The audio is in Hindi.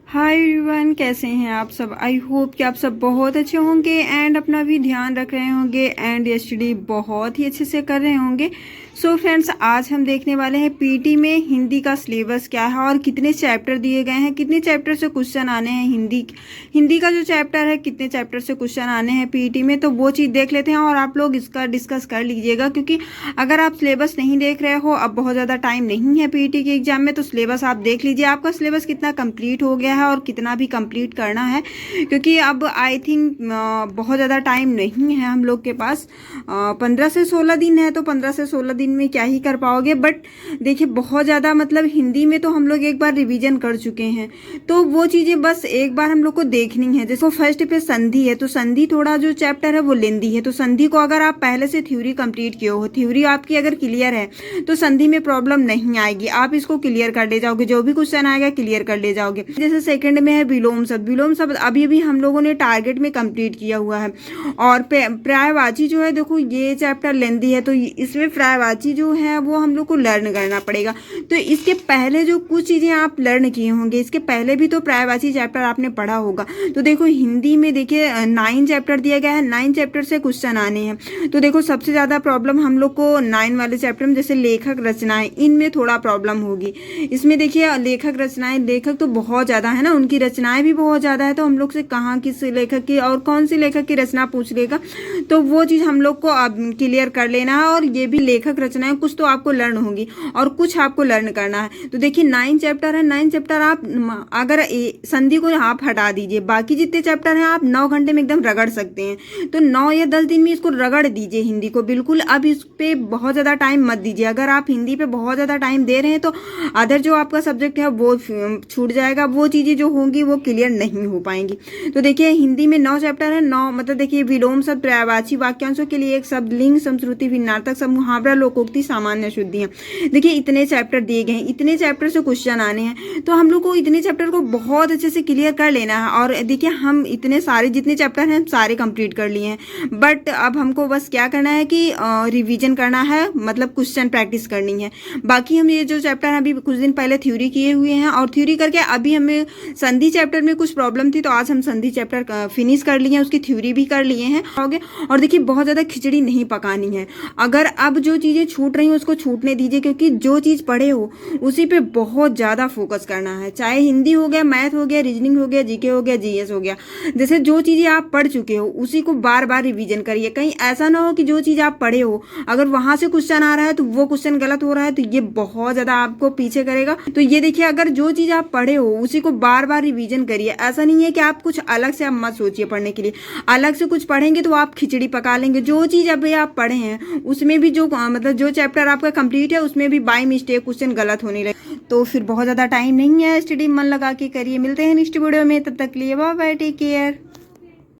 हाय एवरीवन, कैसे हैं आप सब। आई होप कि आप सब बहुत अच्छे होंगे एंड अपना भी ध्यान रख रहे होंगे एंड स्टडी बहुत ही अच्छे से कर रहे होंगे। सो फ्रेंड्स, आज हम देखने वाले हैं पीटी में हिंदी का सिलेबस क्या है और कितने चैप्टर दिए गए हैं, कितने चैप्टर से क्वेश्चन आने हैं। हिंदी का जो चैप्टर है, कितने चैप्टर से क्वेश्चन आने हैं पीटी में, तो वो चीज़ देख लेते हैं और आप लोग इसका डिस्कस कर लीजिएगा। क्योंकि अगर आप सिलेबस नहीं देख रहे हो, अब बहुत ज़्यादा टाइम नहीं है पीटी के एग्जाम में, तो सिलेबस आप देख लीजिए आपका सिलेबस कितना कंप्लीट हो गया है और कितना भी कंप्लीट करना है। क्योंकि अब आई थिंक बहुत ज़्यादा टाइम नहीं है हम लोग के पास। 15 से 16 दिन है, तो 15 से 16 दिन में क्या ही कर पाओगे। बट देखिए, बहुत ज़्यादा मतलब हिंदी में तो हम लोग एक बार रिवीजन कर चुके हैं, तो वो चीज़ें बस एक बार हम लोग को देखनी है। जैसे फर्स्ट पे संधि है, तो संधि थोड़ा जो चैप्टर है वो लेंदी है, तो संधि को अगर आप पहले से थ्योरी कंप्लीट किए हो, थ्योरी आपकी अगर क्लियर है, तो संधि में प्रॉब्लम नहीं आएगी। आप इसको क्लियर कर ले जाओगे, जो भी क्वेश्चन आएगा क्लियर कर ले जाओगे। जैसे सेकंड में है विलोम शब्द। विलोम शब्द अभी अभी हम लोगों ने टारगेट में कंप्लीट किया हुआ है। और पर्यायवाची जो है, देखो ये चैप्टर लेंदी है, तो इसमें पर्यायवाची जो है वो हम लोग को लर्न करना पड़ेगा। तो इसके पहले जो कुछ चीज़ें आप लर्न किए होंगे, इसके पहले भी तो पर्यायवाची चैप्टर आपने पढ़ा होगा। तो देखो हिंदी में देखिए 9 चैप्टर दिया गया है, 9 चैप्टर से क्वेश्चन आने हैं। तो देखो सबसे ज़्यादा प्रॉब्लम हम लोग को 9 वाले चैप्टर में, जैसे लेखक रचनाएं, इनमें थोड़ा प्रॉब्लम होगी। इसमें देखिए लेखक रचनाएं, लेखक तो बहुत ज़्यादा है ना, उनकी रचनाएं भी बहुत ज़्यादा है। तो हम लोग से कहाँ किस लेखक की और कौन सी लेखक की रचना पूछ लेगा, तो वो चीज़ हम लोग को अब क्लियर कर लेना है। और ये भी लेखक रचनाएं कुछ तो आपको लर्न होगी और कुछ आपको लर्न करना है। तो देखिए 9 चैप्टर है, 9 चैप्टर आप अगर संधि को आप हटा दीजिए, बाकी जितने चैप्टर हैं आप 9 घंटे में एकदम रगड़ सकते हैं। तो 9 या 10 दिन में इसको रगड़ दीजिए हिंदी को बिल्कुल। अब इस पे बहुत ज़्यादा टाइम मत दीजिए। अगर आप हिंदी पे बहुत ज़्यादा टाइम दे रहे हैं, तो अदर जो आपका सब्जेक्ट है वो छूट जाएगा, वो चीज़ें जो होंगी वो क्लियर नहीं हो पाएंगी। तो देखिए हिंदी में 9 चैप्टर है। 9 मतलब देखिए विलोम शब्द, पर्यायवाची, वाक्यांशों के लिए एक शब्द, लिंग, समश्रुति, भिन्नार्थक शब्द, मुहावरा, लोकोक्ति, सामान्य शुद्धियाँ। देखिए इतने चैप्टर दिए गए हैं, इतने चैप्टर से क्वेश्चन आने हैं, तो हम लोग को इतने चैप्टर को बहुत अच्छे से क्लियर कर लेना है। और देखिए हम इतने सारे जितने चैप्टर हैं सारे कंप्लीट कर लिए हैं। बट अब हमको बस क्या करना है कि रिवीजन करना है, मतलब क्वेश्चन प्रैक्टिस करनी है। बाकी हम ये जो चैप्टर हैं, अभी कुछ दिन पहले थ्योरी किए हुए हैं और थ्योरी करके अभी हमें संधि चैप्टर में कुछ प्रॉब्लम थी, तो आज हम संधि चैप्टर फिनिश कर लिए हैं, उसकी थ्योरी भी कर लिए हैं। और देखिए बहुत ज़्यादा खिचड़ी नहीं पकानी है। अगर अब जो चीज़ें छूट रही हैं उसको छूटने दीजिए, क्योंकि जो चीज़ पढ़े हो उसी पे बहुत ज़्यादा फोकस करना है। चाहे हिंदी हो गया, मैथ हो गया, रीजनिंग हो गया, जीके हो गया, जीएस हो गया, जैसे जो चीज़ें आप पढ़ चुके हो उसी को बार बार रिवीजन करिए। कहीं ऐसा ना हो कि जो चीज़ आप पढ़े हो अगर वहाँ से क्वेश्चन आ रहा है तो वो क्वेश्चन गलत हो रहा है, तो ये बहुत ज़्यादा आपको पीछे करेगा। तो ये देखिए, अगर जो चीज़ आप पढ़े हो उसी को बार बार रिवीजन करिए। ऐसा नहीं है कि आप कुछ अलग से आप मत सोचिए पढ़ने के लिए। अलग से कुछ पढ़ेंगे तो आप खिचड़ी पका लेंगे। जो चीज़ अभी आप पढ़े हैं उसमें भी जो मतलब जो चैप्टर आपका कंप्लीट है उसमें भी बाय मिस्टेक क्वेश्चन गलत होने लगे, तो फिर बहुत ज़्यादा टाइम नहीं है। स्टडी मन लगा के करिए। मिलते हैं नेक्स्ट वीडियो में, तब तक के लिए बाय बाय, टेक केयर।